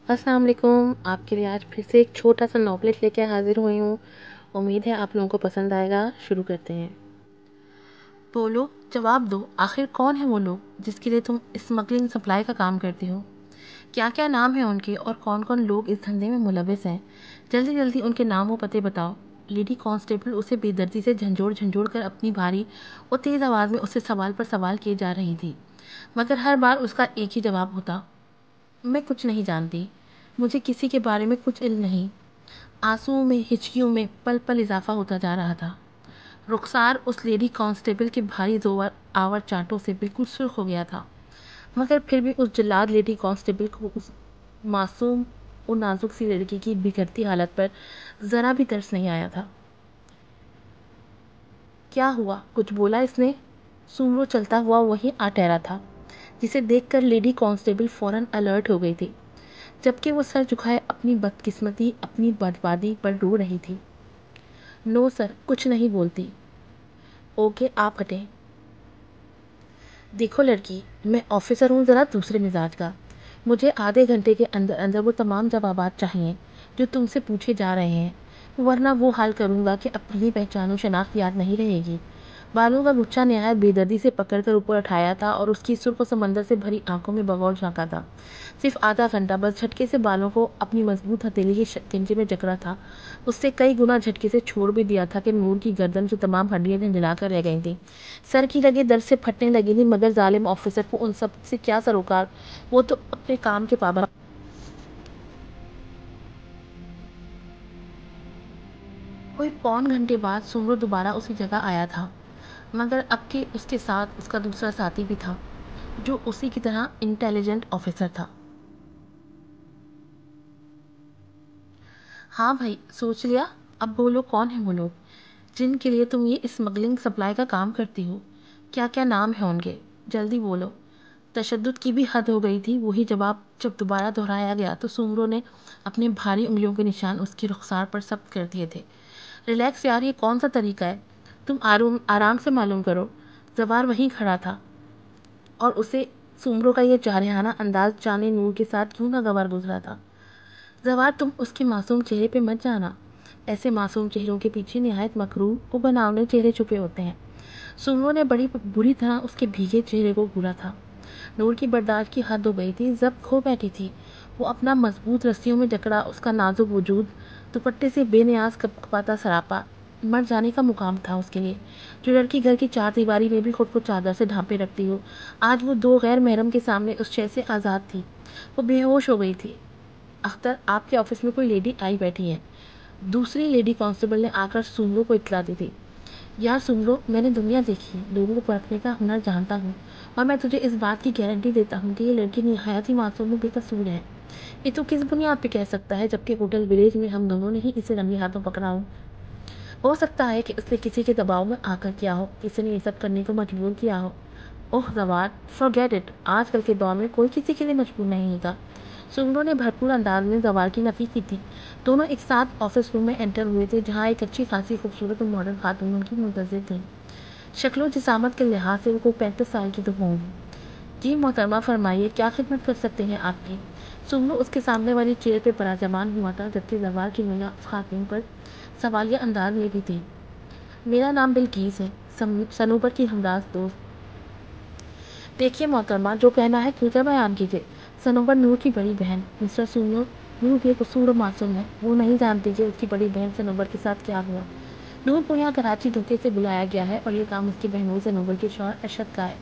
السلام علیکم، آپ کے لیے آج پھر سے ایک چھوٹا سا ناولٹ لے کے حاضر ہوئی ہوں۔ امید ہے آپ لوگوں کو پسند آئے گا۔ شروع کرتے ہیں۔ بولو، جواب دو، آخر کون ہے وہ لوگ جس کے لیے تم اسمگلنگ سپلائی کا کام کرتی ہو؟ کیا کیا نام ہیں ان کے اور کون کون لوگ اس دھندے میں ملوث ہیں؟ جلدی جلدی ان کے نام و پتے بتاؤ۔ لیڈی کانسٹیبل اسے بے دردی سے جھنجھوڑ کر اپنی بھاری اور تیز آواز میں اسے سوال پر سوال کیے جا رہی تھی، مگر ہر بار اس کا ایک ہی جواب ہوتا: میں کچھ نہیں جانتی، مجھے کسی کے بارے میں کچھ علم نہیں۔ آنسوؤں میں، ہچکیوں میں پل پل اضافہ ہوتا جا رہا تھا۔ رخسار اس لیڈی کانسٹیبل کے بھاری زور آور چانٹوں سے بالکل سرخ ہو گیا تھا، مگر پھر بھی اس جلاد لیڈی کانسٹیبل کو اس معصوم اور نازک سی لڑکی کی بگڑتی حالت پر ذرا بھی ترس نہیں آیا تھا۔ کیا ہوا؟ کچھ بولا اس نے؟ سومرو چلتا ہوا وہیں آ ٹھہرا تھا، جسے دیکھ کر لیڈی کانسٹیبل فوراً الرٹ ہو گئی تھی، جبکہ وہ سر جھکائے اپنی بدقسمتی، اپنی بربادی پر رو رہی تھی۔ نو سر، کچھ نہیں بولتی۔ اوکے، آپ ہٹیں۔ دیکھو لڑکی، میں آفیسر ہوں ذرا دوسرے مزاج کا۔ مجھے آدھے گھنٹے کے اندر اندر وہ تمام جوابات چاہیے جو تم سے پوچھے جا رہے ہیں، ورنہ وہ حال کروں گا کہ اپنی پہچان و شناخت یاد نہیں رہے گی۔ بالوں کا گچھا نہایت بے دردی سے پکڑ کر اوپر اٹھایا تھا اور اس کی سرخ و سمندر سے بھری آنکھوں میں بغور جھانکا تھا۔ صرف آدھا گھنٹہ بس جھٹکے سے بالوں کو اپنی مضبوط ہتھیلی کے کنچے میں جکڑا تھا، اس سے کئی گنا جھٹکے سے چھوڑ بھی دیا تھا کہ نور کی گردن سے تمام ہڈیاں جھنجھلا کر رہ گئی تھیں، سر کی رگیں درد سے پھٹنے لگی تھیں، مگر ظالم آفیسر کو ان سب سے کیا سروکار، وہ تو اپنے کام کے پابند۔ کوئی پون گھنٹے بعد سومرو دوبارہ اسی جگہ آیا تھا، مگر اب کہ اس کے ساتھ اس کا دوسرا ساتھی بھی تھا، جو اسی کی طرح انٹیلیجنٹ آفیسر تھا۔ ہاں بھائی، سوچ لیا؟ اب بولو، کون ہیں وہ لوگ جن کے لیے تم یہ اسمگلنگ سپلائی کا کام کرتی ہو؟ کیا کیا نام ہیں ان کے؟ جلدی بولو۔ تشدد کی بھی حد ہو گئی تھی۔ وہی جواب جب دوبارہ دہرایا گیا تو سومرو نے اپنے بھاری انگلیوں کے نشان اس کی رخسار پر ثبت کر دیے تھے۔ ریلیکس یار، یہ کون سا طریقہ ہے؟ تم آرام سے معلوم کرو۔ زوار وہیں کھڑا تھا اور اسے سومرو کا یہ جارحانہ انداز جانے نور کے ساتھ کیوں ناگوار گزرا تھا۔ زوار، تم اس کے معصوم چہرے پہ مت جانا، ایسے معصوم چہروں کے پیچھے نہایت مکروہ و بناونے چہرے چھپے ہوتے ہیں۔ سومرو نے بڑی بری طرح اس کے بھیگے چہرے کو گھورا تھا۔ نور کی برداشت کی حد ہو گئی تھی، ضبط کھو بیٹھی تھی۔ وہ اپنا مضبوط رسیوں میں جکڑا اس کا نازک وجود، دوپٹے سے بے نیاز کپکپاتا سراپا، مر جانے کا مقام تھا اس کے لیے۔ جو لڑکی گھر کی چار دیواری میں بھی خود کو چادر سے ڈھانپے رکھتی ہو، آج وہ دو غیر محرم کے سامنے اس شے سے آزاد تھی۔ وہ بے ہوش ہو گئی تھی۔ اختر، آپ کے آفس میں کوئی لیڈی آئی بیٹھی ہے، دوسری لیڈی کانسٹیبل نے آ کر سومرو کو اطلاع دی تھی۔ یار سومرو، میں نے دنیا دیکھی ہے، لوگوں کو پرکھنے کا ہنر جانتا ہوں، اور میں تجھے اس بات کی گارنٹی دیتا ہوں کہ یہ لڑکی نہایت ہی معصوم و بے قصور ہے۔ یہ تو کس بنیاد پہ کہہ سکتا ہے، جبکہ ہوٹل ولیج میں ہم دونوں نے ہی اسے رنگے ہاتھوں پکڑا ہو سکتا ہے کہ اس نے کسی کے دباؤ میں آ کر کیا ہو، کسی نے یہ سب کرنے کو مجبور کیا ہو۔ اوہ زوار، فارگیٹ اٹ، آج کل کے دور میں کوئی کسی کے لیے مجبور نہیں ہوتا۔ سومرو نے بھرپور انداز میں زوار کی نفی کی تھی۔ دونوں ایک ساتھ آفس روم میں انٹر ہوئے تھے، جہاں ایک اچھی خاصی خوبصورت اور ماڈرن خاتون ان کی منتظر تھی۔ شکل و جسامت کے لحاظ سے وہ کوئی 35 سال کی تو ہوں گی۔ جی محترمہ، فرمائیے، کیا خدمت کر سکتے ہیں آپ کی؟ سومرو اس کے سامنے والی چیئر پہ پراجمان ہوا تھا، جبکہ زوار کی نگاہ اس خاتون پر سوالیہ انداز میں بھی تھی۔ میرا نام بلقیس ہے، صنوبر کی ہمراز دوست۔ دیکھیے محترمہ، جو کہنا ہے کھل کر بیان کیجیے۔ صنوبر نور کی بڑی بہن۔ مسٹر سومرو، نور بے قصور و معصوم ہے، وہ نہیں جانتی کہ اس کی بڑی بہن صنوبر کے ساتھ کیا ہوا۔ نور کو یہاں کراچی دھوکے سے بلایا گیا ہے، اور یہ کام اس کی بہنوئی صنوبر کے شوہر ارشد کا ہے۔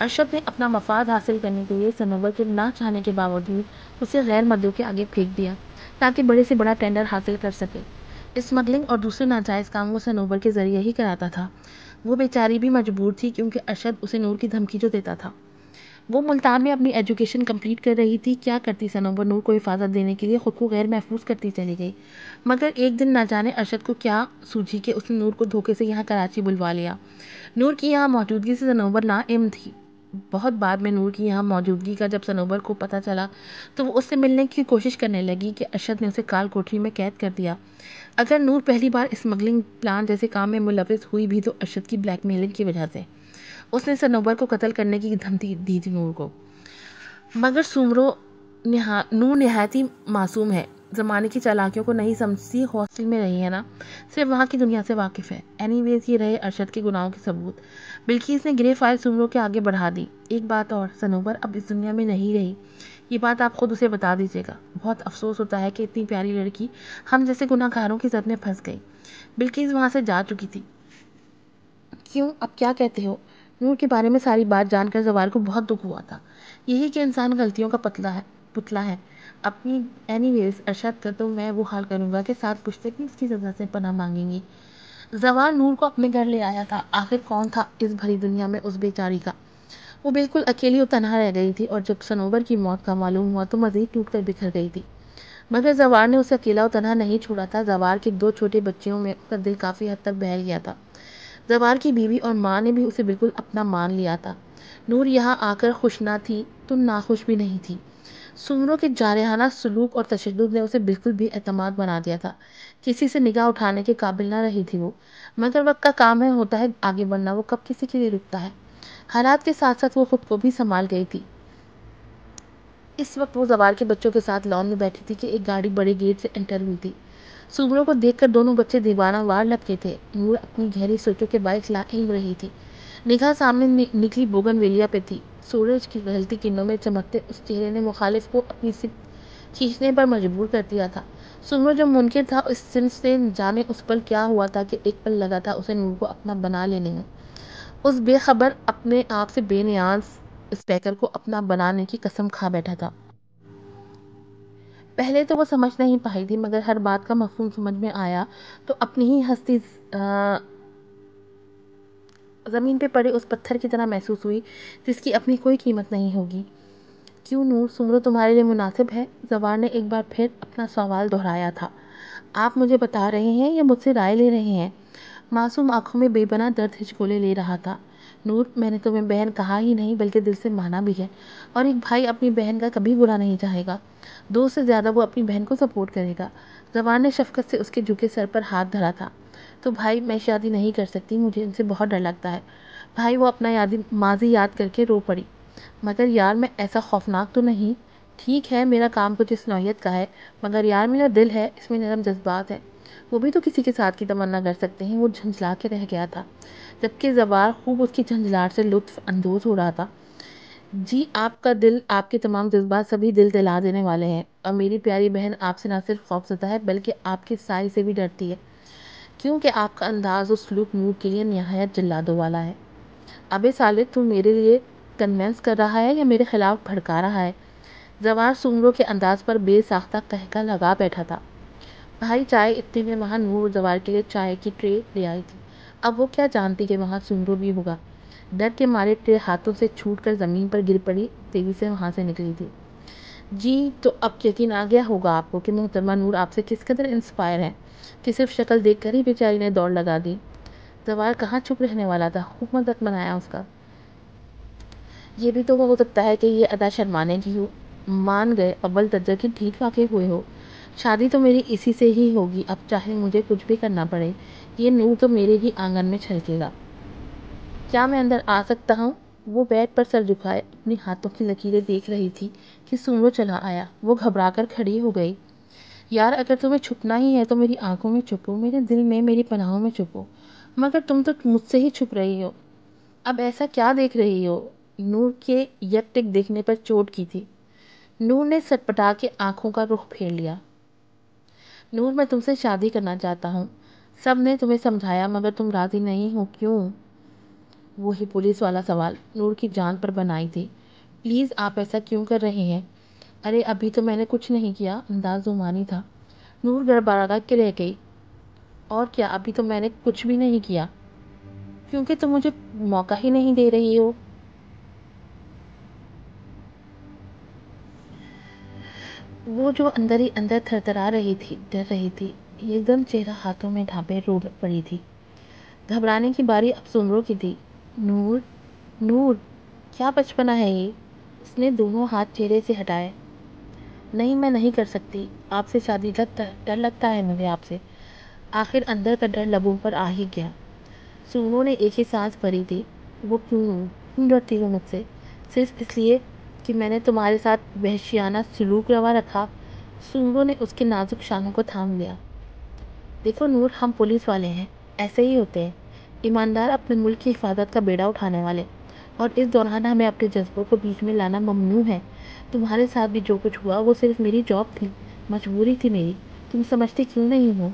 ارشد نے اپنا مفاد حاصل کرنے کے لیے صنوبر کے نہ چاہنے کے باوجود اسے غیر مردوں کے آگے پھینک دیا، تاکہ بڑے سے بڑا ٹینڈر حاصل کر سکے۔ اسمگلنگ اور دوسرے ناجائز کام وہ صنوبر کے ذریعے ہی کراتا تھا۔ وہ بیچاری بھی مجبور تھی، کیونکہ ارشد اسے نور کی دھمکی جو دیتا تھا۔ وہ ملتان میں اپنی ایجوکیشن کمپلیٹ کر رہی تھی۔ کیا کرتی صنوبر، نور کو حفاظت دینے کے لیے خود کو غیر محفوظ کرتی چلی گئی، مگر ایک دن نہ جانے ارشد کو کیا سوجھی کہ اس نے نور کو دھوکے سے یہاں کراچی بلوا لیا۔ نور کی یہاں موجودگی سے صنوبر ناعلم تھی۔ بہت بعد میں نور کی یہاں موجودگی کا جب صنوبر کو پتہ چلا تو وہ اس سے ملنے کی کوشش کرنے لگی کہ ارشد نے اسے کال کوٹری میں قید کر دیا۔ اگر نور پہلی بار اسمگلنگ پلان جیسے کام میں ملوث ہوئی بھی تو ارشد کی بلیک میلنگ کی وجہ سے۔ اس نے صنوبر کو قتل کرنے کی دھمکی دی تھی نور کو، مگر سومرو نور نہایت ہی معصوم ہے، زمانے کی چالاکیوں کو نہیں سمجھتی، ہاسٹل میں رہی ہے نا، صرف وہاں کی دنیا سے واقف ہے۔ اینی ویز یہ رہے ارشد کے گناہوں کے ثبوت۔ بلقیس نے گرے فائل سمرو کے آگے بڑھا دی۔ ایک بات اور، صنوبر اب اس دنیا میں نہیں رہی، یہ بات آپ خود اسے بتا دیجیے گا۔ بہت افسوس ہوتا ہے کہ اتنی پیاری لڑکی ہم جیسے گناہ گاروں کی زد میں پھنس گئی۔ بلقیس وہاں سے جا چکی تھی۔ کیوں، اب کیا کہتے ہو؟ نور کے بارے میں ساری بات جان کر زوال کو بہت دکھ ہوا تھا۔ یہی کہ انسان غلطیوں کا پتلا ہے۔ اپنی اینی ویز ارشد کا تو میں وہ حال کروں گا کہ ساتھ پوچھتے کہ اس کی سزا سے پناہ مانگیں گی۔ زوال نور کو اپنے گھر لے آیا تھا۔ آخر کون تھا اس بھری دنیا میں اس بیچاری کا؟ وہ بالکل اکیلی اور تنہا رہ گئی تھی، اور جب صنوبر کی موت کا معلوم ہوا تو مزید ٹوٹ کر بکھر گئی تھی۔ مگر زوال نے اسے اکیلا اور تنہا نہیں چھوڑا تھا۔ زوال کے 2 چھوٹے بچوں میں اس کا دل کافی حد تک بہل گیا تھا۔ زوال کی بیوی اور ماں نے بھی اسے بالکل اپنا مان لیا تھا۔ نور یہاں آ کر خوش نہ تھی تو ناخوش بھی نہیں تھی۔ سمرو کے جارحانہ سلوک اور تشدد نے اسے بالکل بھی اعتماد بنا دیا تھا۔ کسی سے نگاہ اٹھانے کے قابل نہ رہی تھی وہ۔ مگر وقت کا کام ہوتا ہے آگے بڑھنا، وہ کب کسی کے لیے رکتا ہے۔ حالات کے ساتھ ساتھ وہ خود کو بھی سنبھال گئی تھی۔ اس وقت وہ زوال کے بچوں کے ساتھ لان میں بیٹھی تھی کہ ایک گاڑی بڑے گیٹ سے انٹر ہوئی تھی۔ سمرو کو دیکھ کر دونوں بچے دیوانہ وار لگتے تھے۔ نور اپنی گہری سوچوں کے باعث لاہم رہی تھی۔ نگاہ سامنے نکلی بوگن ویلیا پہ تھی۔ سورج کی ڈھلتی کرنوں میں چمکتے اس چہرے نے مخالف کو اپنی سمت کھینچنے پر مجبور کر دیا تھا۔ سمرو جو منکر تھا اس صنف سے، جانے اس پل کیا ہوا تھا کہ ایک پل لگا تھا اسے نور کو اپنا بنا لینے میں۔ اس بے خبر اپنے آپ سے بے نیاز اسپیکر کو اپنا بنانے کی قسم کھا بیٹھا تھا۔ پہلے تو وہ سمجھ نہیں پائی تھی، مگر ہر بات کا مفہوم سمجھ میں آیا تو اپنی ہی ہستی زمین پہ پڑے اس پتھر کی طرح محسوس ہوئی جس کی اپنی کوئی قیمت نہیں ہوگی۔ کیوں نور، سمرو تمہارے لیے مناسب ہے؟ زوال نے ایک بار پھر اپنا سوال دہرایا تھا۔ آپ مجھے بتا رہے ہیں یا مجھ سے رائے لے رہے ہیں؟ معصوم آنکھوں میں بے پناہ درد ہچکولے لے رہا تھا۔ نور، میں نے تمہیں بہن کہا ہی نہیں بلکہ دل سے مانا بھی ہے، اور ایک بھائی اپنی بہن کا کبھی برا نہیں چاہے گا۔ دوست سے زیادہ وہ اپنی بہن کو سپورٹ کرے گا۔ زوال نے شفقت سے اس کے جھکے سر پر ہاتھ دھرا تھا۔ تو بھائی، میں شادی نہیں کر سکتی، مجھے ان سے بہت ڈر لگتا ہے۔ بھائی، وہ اپنا ماضی یاد کر کے رو پڑی۔ مگر یار، میں ایسا خوفناک تو نہیں۔ ٹھیک ہے، میرا کام کچھ اس نوعیت کا ہے، مگر یار میرا دل ہے، اس میں نرم جذبات ہیں، وہ بھی تو کسی کے ساتھ کی تمنا کر سکتے ہیں۔ وہ جھنجھلا کے رہ گیا تھا، جبکہ زوال خوب اس کی جھنجھلاہٹ سے لطف اندوز ہو رہا تھا۔ جی، آپ کا دل، آپ کے تمام جذبات سبھی دل دلا دینے والے ہیں، اور میری پیاری بہن آپ سے نہ صرف خوفزدہ ہے بلکہ آپ کے سائے سے بھی ڈرتی ہے، کیونکہ آپ کا انداز و سلوک نور کے لیے نہایت جلادوں والا ہے۔ ابے سالے، تو میرے لیے کنوینس کر رہا ہے یا میرے خلاف بھڑکا رہا ہے؟ زوال سمرو کے انداز پر بے ساختہ قہقہ لگا بیٹھا تھا۔ بھائی، چائے، اتنے میں وہاں نور زوال کے لیے چائے کی ٹرے لے آئی تھی۔ اب وہ کیا جانتی کہ وہاں سمرو بھی ہوگا۔ ڈر کے مارے ٹرے ہاتھوں سے چھوٹ کر زمین پر گر پڑی، تیزی سے وہاں سے نکلی تھی۔ جی، تو اب یقین آ گیا ہوگا آپ کو کہ محترمہ نور آپ سے کس قدر انسپائر ہیں، کہ صرف شکل دیکھ کر ہی بیچاری نے دوڑ لگا دی۔ زوال کہاں چپ رہنے والا تھا، خوب مذاق بنایا اس کا۔ یہ بھی تو ہو سکتا ہے کہ یہ ادا شرمانے کی ہو۔ مان گئے، اول درجہ کی ٹھیک واقع ہوئے ہو۔ شادی تو میری اسی سے ہی ہوگی، اب چاہے مجھے کچھ بھی کرنا پڑے، یہ نور تو میرے ہی آنگن میں چھلکے گا۔ کیا میں اندر آ سکتا ہوں؟ وہ بیڈ پر سر جھکائے اپنی ہاتھوں کی لکیریں دیکھ رہی تھی کہ سمرو چلا آیا۔ وہ گھبرا کر کھڑی ہو گئی۔ یار، اگر تمہیں چھپنا ہی ہے تو میری آنکھوں میں چھپو، میرے دل میں، میری پناہوں میں چھپو، مگر تم تو مجھ سے ہی چھپ رہی ہو۔ اب ایسا کیا دیکھ رہی ہو؟ نور کے یک ٹک دیکھنے پر چوٹ کی تھی۔ نور نے سٹپٹا کے آنکھوں کا رخ پھیر لیا۔ نور، میں تم سے شادی کرنا چاہتا ہوں۔ سب نے تمہیں سمجھایا مگر تم راضی نہیں ہو، کیوں؟ وہی پولیس والا سوال نور کی جان پر بنائی تھی۔ پلیز، آپ ایسا کیوں کر رہے ہیں؟ ارے ابھی تو میں نے کچھ نہیں کیا، انداز زمانی تھا۔ نور گڑبڑا کے رہ گئی۔ اور کیا، ابھی تو میں نے کچھ بھی نہیں کیا، کیونکہ تم مجھے موقع ہی نہیں دے رہی ہو۔ وہ جو اندر ہی اندر تھر تھرا رہی تھی، ڈر رہی تھی، ایک دم چہرہ ہاتھوں میں ڈھانپے رو پڑی تھی۔ گھبرانے کی باری اب سمرو کی تھی۔ نور، نور، کیا بچپنا ہے یہ؟ اس نے دونوں ہاتھ چہرے سے ہٹائے۔ نہیں، میں نہیں کر سکتی آپ سے شادی، ڈر لگتا ہے مجھے آپ سے۔ آخر اندر کا ڈر لبوں پر آ ہی گیا۔ سمرو نے ایک ہی سانس بھری تھی۔ وہ کیوں ڈرتی ہو مجھ سے؟ صرف اس لیے کہ میں نے تمہارے ساتھ وحشیانہ سلوک روا رکھا؟ سومرو نے اس کے نازک شانوں کو تھام لیا۔ دیکھو نور، ہم پولیس والے ہیں، ایسے ہی ہوتے ہیں، ایماندار، اپنے ملک کی حفاظت کا بیڑا اٹھانے والے، اور اس دوران ہمیں اپنے جذبوں کو بیچ میں لانا ممنوع ہے۔ تمہارے ساتھ بھی جو کچھ ہوا وہ صرف میری جاب تھی، مجبوری تھی میری، تم سمجھتی کیوں نہیں ہو؟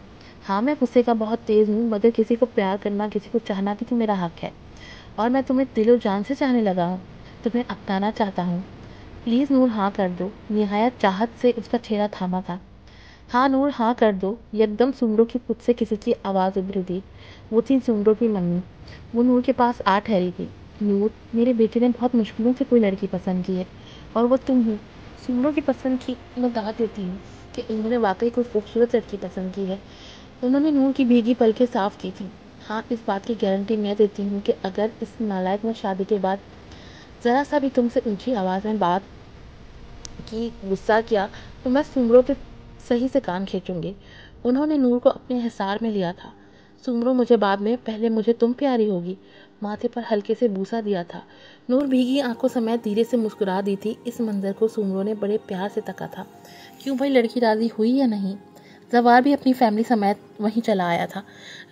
ہاں میں غصے کا بہت تیز ہوں، مگر کسی کو پیار کرنا، کسی کو چاہنا بھی تو میرا حق ہے، اور میں تمہیں دل و جان سے چاہنے لگا ہوں، تمہیں اپنانا چاہتا ہوں۔ پلیز نور، ہاں کر دو۔ نہایت چاہت سے اس کا چہرہ تھاما تھا۔ ہاں نور، ہاں کر دو۔ یکدم سومرو کی خود سے کسی کی آواز ابھری تھی۔ وہ تھی سومرو کی ممی۔ وہ نور کے پاس آ ٹھہری تھی۔ نور، میرے بیٹے نے بہت مشکلوں سے کوئی لڑکی پسند کی ہے، اور وہ تم ہو۔ سومرو کی پسند کی میں دعوت دیتی ہوں کہ انہوں نے واقعی کوئی خوبصورت لڑکی پسند کی ہے۔ انہوں نے نور کی بھیگی پلکیں صاف کی تھیں۔ ہاں، اس بات کی گارنٹی میں دیتی ہوں کہ اگر اس نالائق نے شادی کے بعد ذرا سا بھی تم سے اونچی آواز میں بات کی، غصہ کیا، تو میں سومرو کے صحیح سے کان کھینچوں گی۔ انہوں نے نور کو اپنے حصار میں لیا تھا۔ سومرو، مجھے بعد میں، پہلے مجھے تم پیاری ہوگی۔ ماتھے پر ہلکے سے بوسہ دیا تھا۔ نور بھیگی آنکھوں سمیت دھیرے سے مسکرا دی تھی۔ اس منظر کو سومرو نے بڑے پیار سے تکا تھا۔ کیوں بھائی، لڑکی راضی ہوئی یا نہیں؟ زوار بھی اپنی فیملی سمیت وہیں چلا آیا تھا۔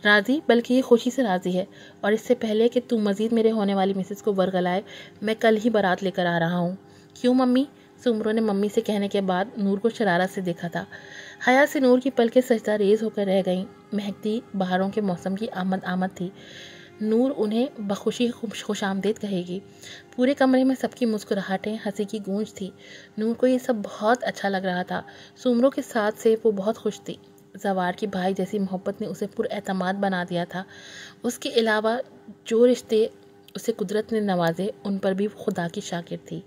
راضی، بلکہ یہ خوشی سے راضی ہے، اور اس سے پہلے کہ تم مزید میرے ہونے والی مسز کو ورگلائے، میں کل ہی بارات لے کر آ رہا ہوں۔ کیوں ممی؟ سومرو نے ممی سے کہنے کے بعد نور کو شرارت سے دیکھا تھا۔ حیا سے نور کی پلکیں سجدہ ریز ہو کر رہ گئیں۔ مہکتی بہاروں کے موسم کی آمد تھی۔ نور انہیں بخوشی خوش آمدید کہے گی۔ پورے کمرے میں سب کی مسکراہٹیں، ہنسی کی گونج تھی۔ نور کو یہ سب بہت اچھا لگ رہا تھا۔ سومرو کے ساتھ سے وہ بہت خوش تھی۔ زوار کی بھائی جیسی محبت نے اسے پر اعتماد بنا دیا تھا۔ اس کے علاوہ جو رشتے اسے قدرت نے نوازے، ان پر بھی وہ خدا کی شاکر تھی۔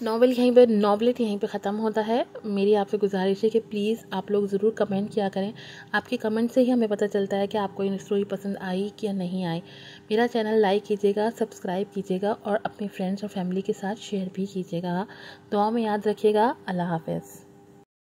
ناولٹ یہیں پہ ختم ہوتا ہے۔ میری آپ سے گزارش ہے کہ پلیز آپ لوگ ضرور کمنٹ کیا کریں۔ آپ کے کمنٹ سے ہی ہمیں پتہ چلتا ہے کہ آپ کو یہ اسٹوری پسند آئی یا نہیں آئی۔ میرا چینل لائک کیجیے گا، سبسکرائب کیجیے گا، اور اپنے فرینڈس اور فیملی کے ساتھ شیئر بھی کیجیے گا۔ دعا میں یاد رکھیے گا۔ اللہ حافظ۔